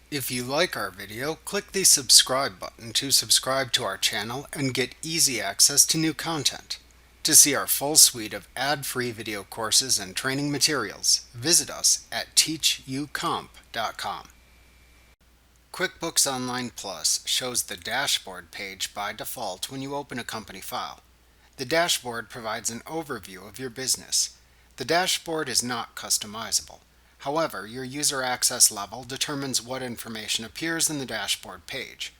If you like our video, click the subscribe button to subscribe to our channel and get easy access to new content. To see our full suite of ad-free video courses and training materials, visit us at teachucomp.com. QuickBooks Online Plus shows the dashboard page by default when you open a company file. The dashboard provides an overview of your business. The dashboard is not customizable. However, your user access level determines what information appears in the dashboard page.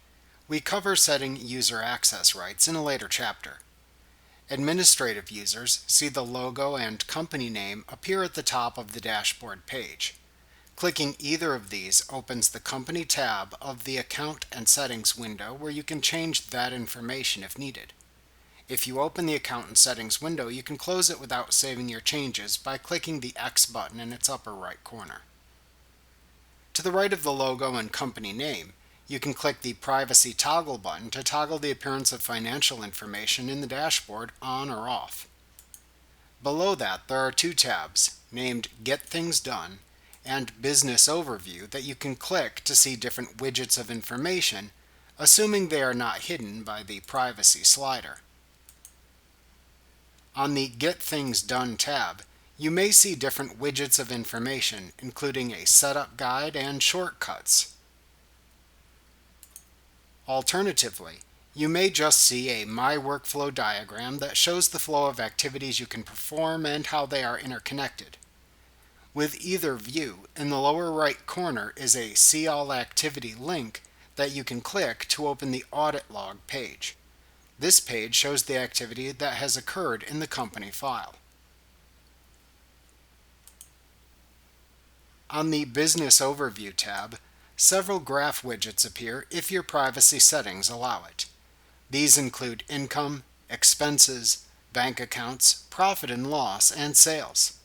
We cover setting user access rights in a later chapter. Administrative users see the logo and company name appear at the top of the dashboard page. Clicking either of these opens the Company tab of the Account and Settings window where you can change that information if needed. If you open the Account and Settings window, you can close it without saving your changes by clicking the X button in its upper right corner. To the right of the logo and company name, you can click the Privacy Toggle button to toggle the appearance of financial information in the dashboard on or off. Below that, there are two tabs named Get Things Done and Business Overview that you can click to see different widgets of information, assuming they are not hidden by the Privacy slider. On the Get Things Done tab, you may see different widgets of information, including a setup guide and shortcuts. Alternatively, you may just see a My Workflow diagram that shows the flow of activities you can perform and how they are interconnected. With either view, in the lower right corner is a See All Activity link that you can click to open the Audit Log page. This page shows the activity that has occurred in the company file. On the Business Overview tab, several graph widgets appear if your privacy settings allow it. These include income, expenses, bank accounts, profit and loss, and sales.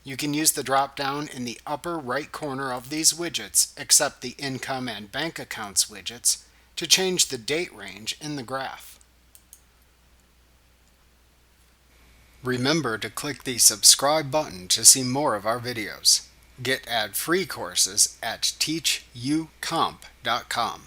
You can use the drop-down in the upper right corner of these widgets, except the income and bank accounts widgets, to change the date range in the graph. Remember to click the subscribe button to see more of our videos. Get ad-free courses at teachucomp.com.